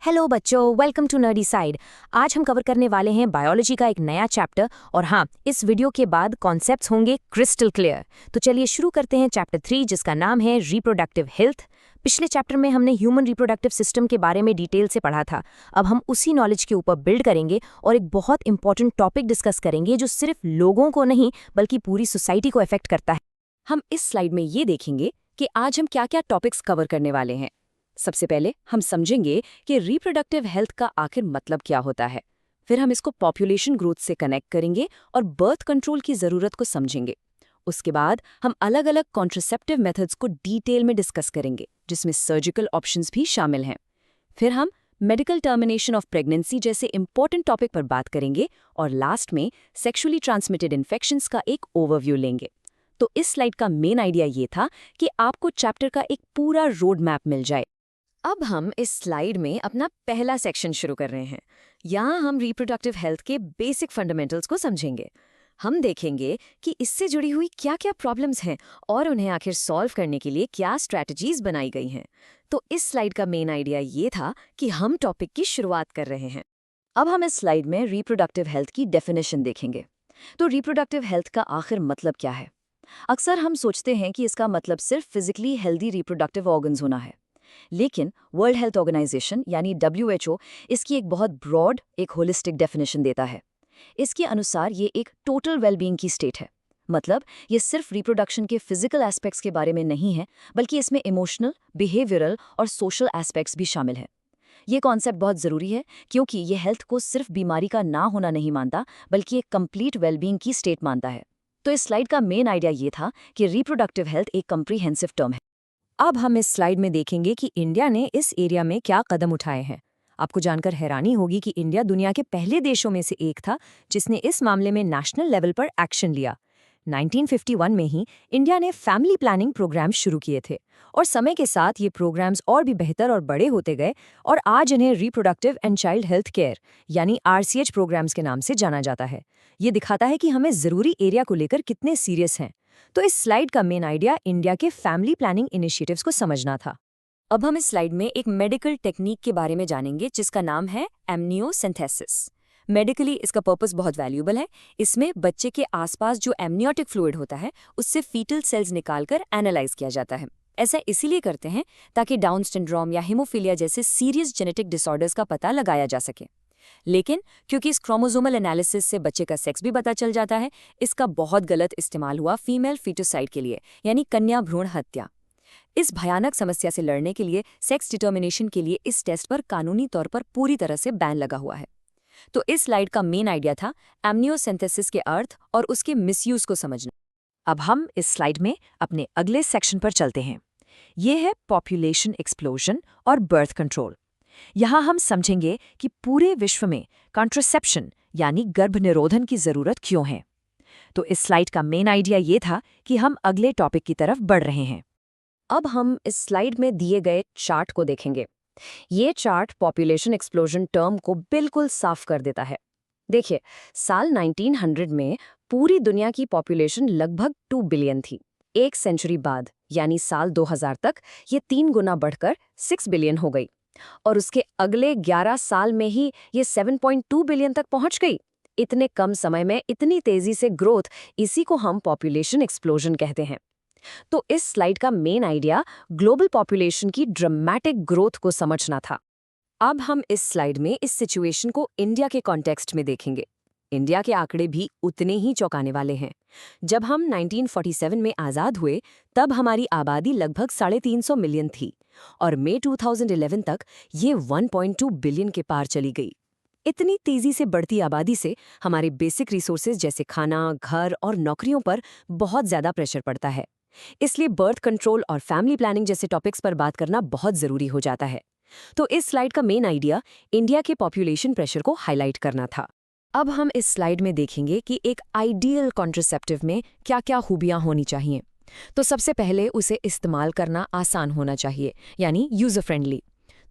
Hello बच्चों, welcome to nerdy side. आज हम कवर करने वाले हैं बायोलॉजी का एक नया चैप्टर और हाँ, इस वीडियो के बाद कॉन्सेप्ट्स होंगे क्रिस्टल क्लियर। तो चलिए शुरू करते हैं चैप्टर 3 जिसका नाम है रिप्रोडक्टिव हेल्थ। पिछले चैप्टर में हमने ह्यूमन रिप्रोडक्टिव सिस्टम के बारे में डिटेल से पढ़ा था। अब हम उसी नॉलेज के ऊपर बिल्ड करेंगे और एक बहुत इंपॉर्टेंट टॉपिक डिस्कस करेंगे जो सिर्फ लोगों को नहीं बल्कि पूरी सोसाइटी को अफेक्ट करता है। हम इस स्लाइड में ये देखेंगे कि आज हम क्या क्या टॉपिक्स कवर करने वाले हैं। सबसे पहले हम समझेंगे कि रिप्रोडक्टिव हेल्थ का आखिर मतलब क्या होता है। फिर हम इसको पॉपुलेशन ग्रोथ से कनेक्ट करेंगे और बर्थ कंट्रोल की ज़रूरत को समझेंगे। उसके बाद हम अलग अलग कॉन्ट्रासेप्टिव मेथड्स को डिटेल में डिस्कस करेंगे जिसमें सर्जिकल ऑप्शंस भी शामिल हैं। फिर हम मेडिकल टर्मिनेशन ऑफ प्रेगनेंसी जैसे इंपॉर्टेंट टॉपिक पर बात करेंगे और लास्ट में सेक्सुअली ट्रांसमिटेड इन्फेक्शंस का एक ओवरव्यू लेंगे। तो इस स्लाइड का मेन आइडिया ये था कि आपको चैप्टर का एक पूरा रोड मैप मिल जाए। अब हम इस स्लाइड में अपना पहला सेक्शन शुरू कर रहे हैं। यहाँ हम रिप्रोडक्टिव हेल्थ के बेसिक फंडामेंटल्स को समझेंगे। हम देखेंगे कि इससे जुड़ी हुई क्या क्या प्रॉब्लम्स हैं और उन्हें आखिर सॉल्व करने के लिए क्या स्ट्रैटेजीज बनाई गई हैं। तो इस स्लाइड का मेन आइडिया ये था कि हम टॉपिक की शुरुआत कर रहे हैं। अब हम इस स्लाइड में रिप्रोडक्टिव हेल्थ की डेफिनेशन देखेंगे। तो रिप्रोडक्टिव हेल्थ का आखिर मतलब क्या है? अक्सर हम सोचते हैं कि इसका मतलब सिर्फ फिजिकली हेल्दी रिप्रोडक्टिव ऑर्गन्स होना है, लेकिन वर्ल्ड हेल्थ ऑर्गेनाइजेशन यानी WHO इसकी एक बहुत ब्रॉड, एक होलिस्टिक डेफिनेशन देता है। इसके अनुसार ये एक टोटल वेलबींग की स्टेट है। मतलब ये सिर्फ रिप्रोडक्शन के फिजिकल एस्पेक्ट्स के बारे में नहीं है, बल्कि इसमें इमोशनल, बिहेवियरल और सोशल एस्पेक्ट्स भी शामिल हैं। ये कॉन्सेप्ट बहुत ज़रूरी है क्योंकि ये हेल्थ को सिर्फ बीमारी का ना होना नहीं मानता, बल्कि एक कंप्लीट वेलबींग की स्टेट मानता है। तो इस स्लाइड का मेन आइडिया ये था कि रिप्रोडक्टिव हेल्थ एक कम्प्रीहेंसिव टर्म है। अब हम इस स्लाइड में देखेंगे कि इंडिया ने इस एरिया में क्या कदम उठाए हैं। आपको जानकर हैरानी होगी कि इंडिया दुनिया के पहले देशों में से एक था जिसने इस मामले में नेशनल लेवल पर एक्शन लिया। 1951 में ही इंडिया ने फैमिली प्लानिंग प्रोग्राम शुरू किए थे और समय के साथ ये प्रोग्राम्स और भी बेहतर और बड़े होते गए और आज इन्हें reproductive and child health care यानी RCH प्रोग्राम्स के नाम से जाना जाता है। ये दिखाता है कि हमें ज़रूरी एरिया को लेकर कितने सीरियस हैं। तो इस स्लाइड का मेन आइडिया इंडिया के फैमिली प्लानिंग इनिशिएटिव्स को समझना था। अब हम इस स्लाइड में एक मेडिकल टेक्निक के बारे में जानेंगे जिसका नाम है एमनियोसेंथेसिस। मेडिकली इसका पर्पस बहुत वैल्यूएबल है। इसमें बच्चे के आसपास जो एमनियोटिक फ्लूइड होता है उससे फीटल सेल्स निकालकर एनालाइज किया जाता है। ऐसा इसीलिए करते हैं ताकि डाउन सिंड्रोम या हीमोफीलिया जैसे सीरियस जेनेटिक डिसऑर्डर्स का पता लगाया जा सके। लेकिन क्योंकि इस क्रोमोसोमल एनालिसिस से बच्चे का सेक्स भी पता चल जाता है, इसका बहुत गलत इस्तेमाल हुआ फीमेल फीटोसाइड के लिए यानी कन्या भ्रूण हत्या। इस भयानक समस्या से लड़ने के लिए सेक्स डिटर्मिनेशन के लिए इस टेस्ट पर कानूनी तौर पर पूरी तरह से बैन लगा हुआ है। तो इस स्लाइड का मेन आइडिया था एमनियोसेंथेसिस के अर्थ और उसके मिसयूज को समझना। अब हम इस स्लाइड में अपने अगले सेक्शन पर चलते हैं। ये है पॉपुलेशन एक्सप्लोजन और बर्थ कंट्रोल। यहाँ हम समझेंगे कि पूरे विश्व में कॉन्ट्रासेप्शन यानी गर्भनिरोधन की जरूरत क्यों है। तो इस स्लाइड का मेन आइडिया ये था कि हम अगले टॉपिक की तरफ बढ़ रहे हैं। अब हम इस स्लाइड में दिए गए चार्ट को देखेंगे। ये चार्ट पॉपुलेशन एक्सप्लोजन टर्म को बिल्कुल साफ कर देता है। देखिए, साल 1900 में पूरी दुनिया की पॉपुलेशन लगभग 2 बिलियन थी। एक सेंचुरी बाद यानी साल 2000 तक ये 3 गुना बढ़कर 6 बिलियन हो गई और उसके अगले 11 साल में ही ये 7.2 बिलियन तक पहुंच गई। इतने कम समय में इतनी तेजी से ग्रोथ, इसी को हम पॉपुलेशन एक्सप्लोजन कहते हैं। तो इस स्लाइड का मेन आइडिया ग्लोबल पॉपुलेशन की ड्रामेटिक ग्रोथ को समझना था। अब हम इस स्लाइड में इस सिचुएशन को इंडिया के कॉन्टेक्स्ट में देखेंगे। इंडिया के आंकड़े भी उतने ही चौंकाने वाले हैं। जब हम 1947 में आज़ाद हुए तब हमारी आबादी लगभग 350 मिलियन थी और मई 2011 तक ये 1.2 बिलियन के पार चली गई। इतनी तेजी से बढ़ती आबादी से हमारे बेसिक रिसोर्सेज जैसे खाना, घर और नौकरियों पर बहुत ज़्यादा प्रेशर पड़ता है। इसलिए बर्थ कंट्रोल और फैमिली प्लानिंग जैसे टॉपिक्स पर बात करना बहुत ज़रूरी हो जाता है। तो इस स्लाइड का मेन आइडिया इंडिया के पॉपुलेशन प्रेशर को हाईलाइट करना था। अब हम इस स्लाइड में देखेंगे कि एक आइडियल कॉन्ट्रासेप्टिव में क्या क्या खूबियां होनी चाहिए। तो सबसे पहले उसे इस्तेमाल करना आसान होना चाहिए यानी यूज़र फ्रेंडली।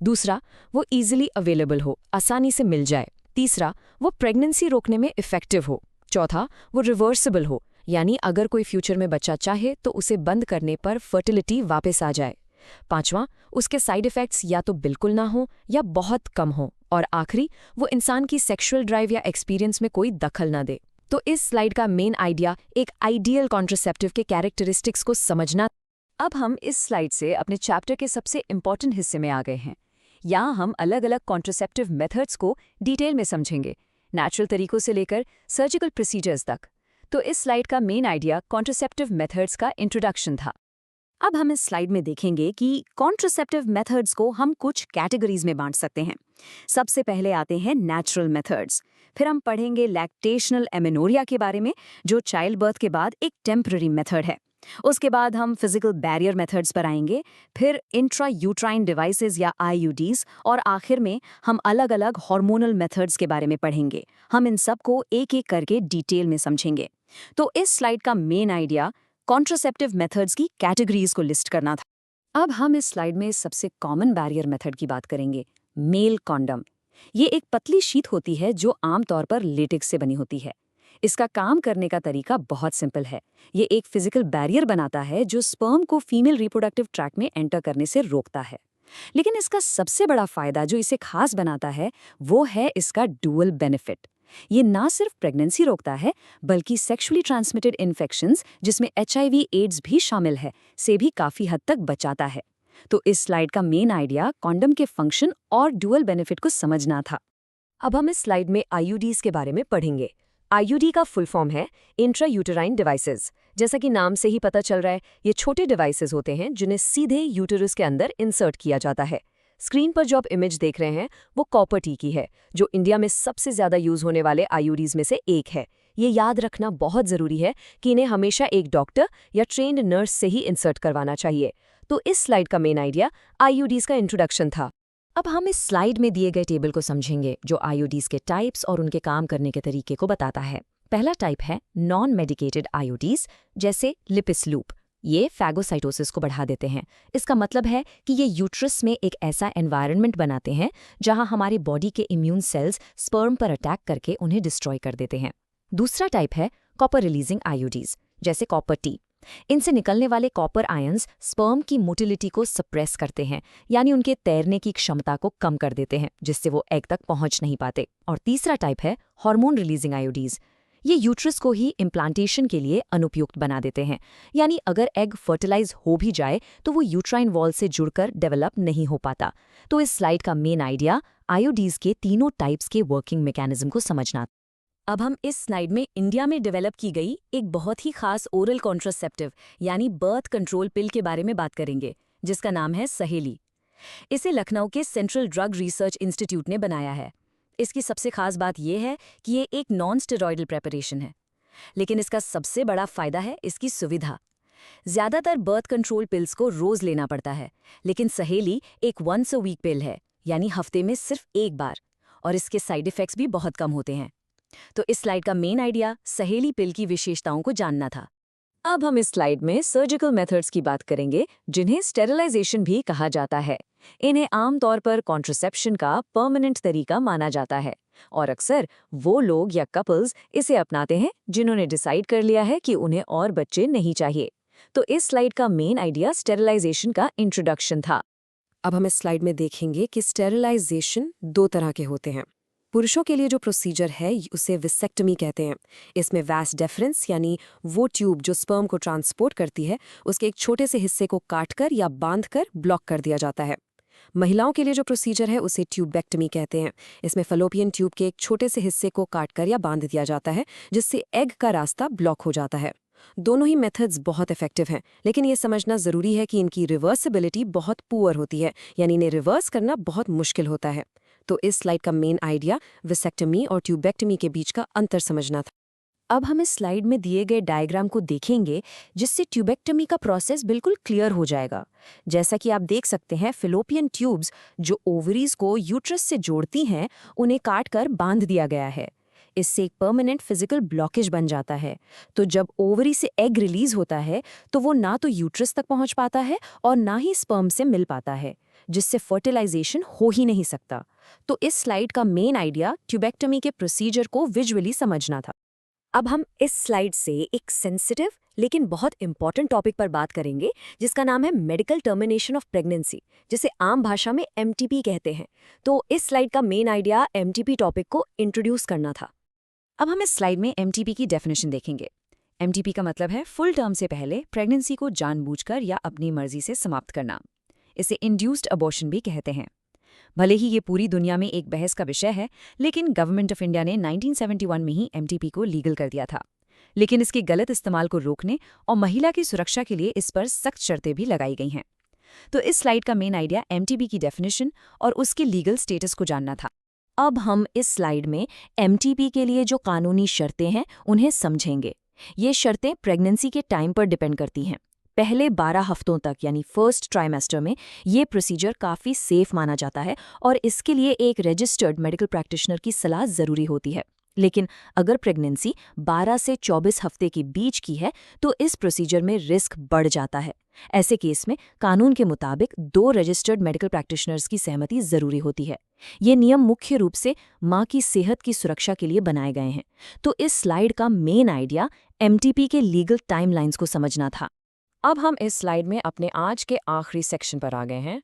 दूसरा, वो इजीली अवेलेबल हो, आसानी से मिल जाए। तीसरा, वो प्रेगनेंसी रोकने में इफेक्टिव हो। चौथा, वो रिवर्सिबल हो यानी अगर कोई फ्यूचर में बच्चा चाहे तो उसे बंद करने पर फर्टिलिटी वापस आ जाए। पांचवा, उसके साइड इफ़ेक्ट्स या तो बिल्कुल ना हो या बहुत कम हो, और आखिरी, वो इंसान की सेक्सुअल ड्राइव या एक्सपीरियंस में कोई दखल ना दे। तो इस स्लाइड का मेन आइडिया एक आइडियल कॉन्ट्रासेप्टिव के कैरेक्टरिस्टिक्स को समझना। अब हम इस स्लाइड से अपने चैप्टर के सबसे इम्पॉर्टेंट हिस्से में आ गए हैं। यहाँ हम अलग अलग कॉन्ट्रासेप्टिव मेथड्स को डिटेल में समझेंगे, नेचुरल तरीकों से लेकर सर्जिकल प्रोसीजर्स तक। तो इस स्लाइड का मेन आइडिया कॉन्ट्रासेप्टिव मेथड्स का इंट्रोडक्शन था। अब हम इस स्लाइड में देखेंगे कि कॉन्ट्रासेप्टिव मेथड्स को हम कुछ कैटेगरीज में बांट सकते हैं। सबसे पहले आते हैं नेचुरल मेथड्स। फिर हम पढ़ेंगे लैक्टेशनल एमेनोरिया के बारे में, जो चाइल्ड बर्थ के बाद एक टेम्पररी मेथड है। उसके बाद हम फिजिकल बैरियर मेथड्स पर आएंगे, फिर इंट्रा यूट्राइन डिवाइसेस या आईयूडीज, और आखिर में हम अलग अलग हार्मोनल मेथड्स के बारे में पढ़ेंगे। हम इन सब को एक एक करके डिटेल में समझेंगे। तो इस स्लाइड का मेन आइडिया कॉन्ट्रासेप्टिव मेथड्स की कैटेगरीज को लिस्ट करना था। अब हम इस स्लाइड में सबसे कॉमन बैरियर मेथड की बात करेंगे, मेल कॉन्डम। ये एक पतली शीट होती है जो आमतौर पर लेटेक्स से बनी होती है। इसका काम करने का तरीका बहुत सिंपल है। ये एक फिजिकल बैरियर बनाता है जो स्पर्म को फीमेल रिप्रोडक्टिव ट्रैक्ट में एंटर करने से रोकता है। लेकिन इसका सबसे बड़ा फायदा जो इसे खास बनाता है वो है इसका डुअल बेनिफिट। ये ना सिर्फ प्रेगनेंसी रोकता है, बल्कि सेक्सुअली ट्रांसमिटेड इन्फेक्शंस, जिसमें HIV एड्स भी शामिल है, से भी काफी हद तक बचाता है। तो इस स्लाइड का मेन आइडिया कॉन्डम के फंक्शन और डुअल बेनिफिट को समझना था। अब हम इस स्लाइड में आईयूडीज के बारे में पढ़ेंगे। आईयूडी का फुल फॉर्म है इंट्रा यूटेराइन डिवाइसेस। जैसा कि नाम से ही पता चल रहा है, ये छोटे डिवाइसेस होते हैं जिन्हें सीधे यूटेरस के अंदर इंसर्ट किया जाता है। स्क्रीन पर जो आप इमेज देख रहे हैं वो कॉपर टी की है, जो इंडिया में सबसे ज्यादा यूज होने वाले आईयूडीज में से एक है। ये याद रखना बहुत जरूरी है कि इन्हें हमेशा एक डॉक्टर या ट्रेन्ड नर्स से ही इंसर्ट करवाना चाहिए। तो इस स्लाइड का मेन आइडिया आईयूडीज का इंट्रोडक्शन था। अब हम इस स्लाइड में दिए गए टेबल को समझेंगे, जो आईयूडीज के टाइप्स और उनके काम करने के तरीके को बताता है। पहला टाइप है नॉन मेडिकेटेड आईयूडीज, जैसे लिपिस लूप। ये फैगोसाइटोसिस को बढ़ा देते हैं। इसका मतलब है कि ये यूट्रस में एक ऐसा एनवायरनमेंट बनाते हैं जहां हमारे बॉडी के इम्यून सेल्स स्पर्म पर अटैक करके उन्हें डिस्ट्रॉय कर देते हैं। दूसरा टाइप है कॉपर रिलीजिंग आईयूडीज, जैसे कॉपर टी। इनसे निकलने वाले कॉपर आयंस स्पर्म की मोटिलिटी को सप्रेस करते हैं, यानी उनके तैरने की क्षमता को कम कर देते हैं, जिससे वो एग तक पहुंच नहीं पाते। और तीसरा टाइप है हार्मोन रिलीजिंग आईयूडीज। ये यूट्रस को ही इम्प्लांटेशन के लिए अनुपयुक्त बना देते हैं, यानी अगर एग फर्टिलाइज हो भी जाए तो वो यूट्राइन वॉल से जुड़कर डेवलप नहीं हो पाता। तो इस स्लाइड का मेन आइडिया आईयूडीज के तीनों टाइप्स के वर्किंग मैकेनिज्म को समझना। अब हम इस स्लाइड में इंडिया में डेवलप की गई एक बहुत ही खास ओरल कॉन्ट्रासेप्टिव यानी बर्थ कंट्रोल पिल के बारे में बात करेंगे, जिसका नाम है सहेली। इसे लखनऊ के सेंट्रल ड्रग रिसर्च इंस्टीट्यूट ने बनाया है। इसकी सबसे खास बात यह है कि ये एक नॉन स्टेरॉयडल प्रेपरेशन है, लेकिन इसका सबसे बड़ा फायदा है इसकी सुविधा। ज्यादातर बर्थ कंट्रोल पिल्स को रोज लेना पड़ता है, लेकिन सहेली एक वंस अ वीक पिल है, यानी हफ्ते में सिर्फ एक बार, और इसके साइड इफेक्ट्स भी बहुत कम होते हैं। तो इस स्लाइड का मेन आइडिया सहेली पिल की विशेषताओं को जानना था। अब हम इस स्लाइड में सर्जिकल मेथड्स की बात करेंगे, जिन्हें स्टेरिलाइजेशन भी कहा जाता है। इन्हें आमतौर पर कॉन्ट्रासेप्शन का परमानेंट तरीका माना जाता है, और अक्सर वो लोग या कपल्स इसे अपनाते हैं जिन्होंने डिसाइड कर लिया है कि उन्हें और बच्चे नहीं चाहिए। तो इस स्लाइड का मेन आइडिया स्टेरिलाइजेशन का इंट्रोडक्शन था। अब हम इस स्लाइड में देखेंगे कि स्टेरिलाइजेशन दो तरह के होते हैं। पुरुषों के लिए जो प्रोसीजर है उसे विसेक्टमी कहते हैं। इसमें वैस डेफरेंस यानी वो ट्यूब जो स्पर्म को ट्रांसपोर्ट करती है, उसके एक छोटे से हिस्से को काटकर या बांधकर ब्लॉक कर दिया जाता है। महिलाओं के लिए जो प्रोसीजर है उसे ट्यूबेक्टमी कहते हैं। इसमें फलोपियन ट्यूब के एक छोटे से हिस्से को काटकर या बांध दिया जाता है, जिससे एग का रास्ता ब्लॉक हो जाता है। दोनों ही मेथड्स बहुत इफेक्टिव हैं, लेकिन ये समझना ज़रूरी है कि इनकी रिवर्सिबिलिटी बहुत पुअर होती है, यानी इन्हें रिवर्स करना बहुत मुश्किल होता है। तो इस स्लाइड का मेन आइडिया विसेक्टमी और ट्यूबेक्टमी के बीच का अंतर समझना था। अब हम इस स्लाइड में दिए गए डायग्राम को देखेंगे, जिससे ट्यूबेक्टमी का प्रोसेस बिल्कुल क्लियर हो जाएगा। जैसा कि आप देख सकते हैं, फिलोपियन ट्यूब्स जो ओवरीज को यूट्रस से जोड़ती हैं, उन्हें काटकर बांध दिया गया है। इससे एक परमानेंट फिजिकल ब्लॉकेज बन जाता है। तो जब ओवरी से एग रिलीज होता है तो वो ना तो यूट्रस तक पहुंच पाता है और ना ही स्पर्म से मिल पाता है, जिससे फर्टिलाइजेशन हो ही नहीं सकता। तो इस स्लाइड का मेन आइडिया ट्यूबेक्टमी के प्रोसीजर को विजुअली समझना था। अब हम इस स्लाइड से एक सेंसिटिव लेकिन बहुत इंपॉर्टेंट टॉपिक पर बात करेंगे जिसका नाम है मेडिकल टर्मिनेशन ऑफ प्रेगनेंसी, जिसे आम भाषा में एमटीपी कहते हैं। तो इस स्लाइड का मेन आइडिया एमटीपी टॉपिक को इंट्रोड्यूस करना था। अब हम इस स्लाइड में एमटीपी की डेफिनेशन देखेंगे। एमटीपी का मतलब है फुल टर्म से पहले प्रेगनेंसी को जानबूझकर या अपनी मर्जी से समाप्त करना। इसे इंड्यूस्ड अबॉर्शन भी कहते हैं। भले ही ये पूरी दुनिया में एक बहस का विषय है, लेकिन गवर्नमेंट ऑफ इंडिया ने 1971 में ही एमटीपी को लीगल कर दिया था। लेकिन इसके गलत इस्तेमाल को रोकने और महिला की सुरक्षा के लिए इस पर सख्त शर्तें भी लगाई गई हैं। तो इस स्लाइड का मेन आइडिया एमटीपी की डेफिनेशन और उसके लीगल स्टेटस को जानना था। अब हम इस स्लाइड में एमटीपी के लिए जो कानूनी शर्तें हैं उन्हें समझेंगे। ये शर्तें प्रेगनेंसी के टाइम पर डिपेंड करती हैं। पहले 12 हफ्तों तक यानी फर्स्ट ट्राइमेस्टर में ये प्रोसीजर काफ़ी सेफ माना जाता है और इसके लिए एक रजिस्टर्ड मेडिकल प्रैक्टिशनर की सलाह ज़रूरी होती है। लेकिन अगर प्रेगनेंसी 12 से 24 हफ्ते के बीच की है तो इस प्रोसीजर में रिस्क बढ़ जाता है। ऐसे केस में कानून के मुताबिक 2 रजिस्टर्ड मेडिकल प्रैक्टिशनर्स की सहमति ज़रूरी होती है। ये नियम मुख्य रूप से मां की सेहत की सुरक्षा के लिए बनाए गए हैं। तो इस स्लाइड का मेन आइडिया एमटीपी के लीगल टाइमलाइंस को समझना था। अब हम इस स्लाइड में अपने आज के आखिरी सेक्शन पर आ गए हैं,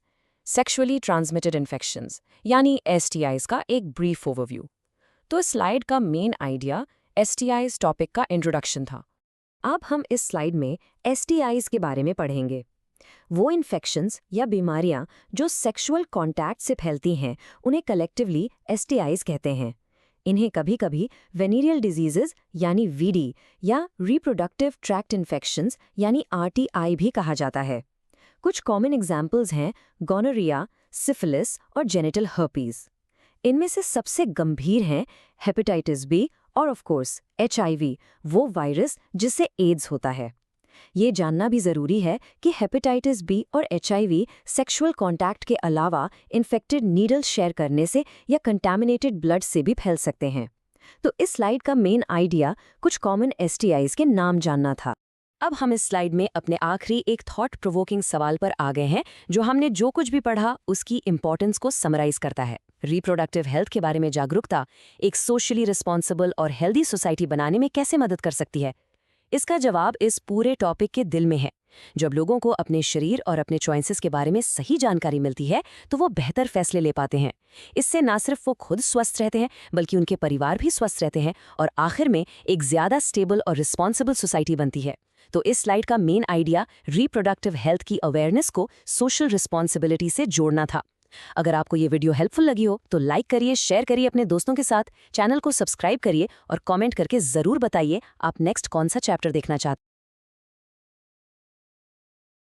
सेक्सुअली ट्रांसमिटेड इन्फेक्शंस यानी एसटीआईज का एक ब्रीफ ओवरव्यू। तो इस स्लाइड का मेन आइडिया एसटीआईज टॉपिक का इंट्रोडक्शन था। अब हम इस स्लाइड में एसटीआईज के बारे में पढ़ेंगे। वो इन्फेक्शंस या बीमारियां जो सेक्सुअल कॉन्टैक्ट से फैलती हैं उन्हें कलेक्टिवली एसटीआईज कहते हैं। इन्हें कभी-कभी वेनेरियल डिजीजेज यानी वीडी या रिप्रोडक्टिव ट्रैक्ट इन्फेक्शंस यानी आरटीआई भी कहा जाता है। कुछ कॉमन एग्जाम्पल्स हैं गोनोरिया, सिफिलिस और जेनिटल हर्पीज। इनमें से सबसे गंभीर हैं हेपेटाइटिस बी और ऑफ कोर्स एचआईवी, वो वायरस जिससे एड्स होता है। ये जानना भी ज़रूरी है कि हेपेटाइटिस बी और एचआईवी सेक्सुअल कॉन्टैक्ट के अलावा इन्फेक्टेड नीडल शेयर करने से या कंटैमिनेटेड ब्लड से भी फैल सकते हैं। तो इस स्लाइड का मेन आइडिया कुछ कॉमन एसटीआईज के नाम जानना था। अब हम इस स्लाइड में अपने आखिरी एक थॉट प्रोवोकिंग सवाल पर आ गए हैं, जो हमने जो कुछ भी पढ़ा उसकी इंपॉर्टेंस को समराइज करता है। रिप्रोडक्टिव हेल्थ के बारे में जागरूकता एक सोशली रिस्पॉन्सिबल और हेल्दी सोसाइटी बनाने में कैसे मदद कर सकती है? इसका जवाब इस पूरे टॉपिक के दिल में है। जब लोगों को अपने शरीर और अपने चॉइसेस के बारे में सही जानकारी मिलती है तो वो बेहतर फैसले ले पाते हैं। इससे ना सिर्फ वो खुद स्वस्थ रहते हैं बल्कि उनके परिवार भी स्वस्थ रहते हैं और आखिर में एक ज़्यादा स्टेबल और रिस्पॉन्सिबल सोसाइटी बनती है। तो इस स्लाइड का मेन आइडिया रिप्रोडक्टिव हेल्थ की अवेयरनेस को सोशल रिस्पॉन्सिबिलिटी से जोड़ना था। अगर आपको ये वीडियो हेल्पफुल लगी हो तो लाइक करिए, शेयर करिए अपने दोस्तों के साथ, चैनल को सब्सक्राइब करिए और कमेंट करके ज़रूर बताइए आप नेक्स्ट कौन सा चैप्टर देखना चाहते हैं।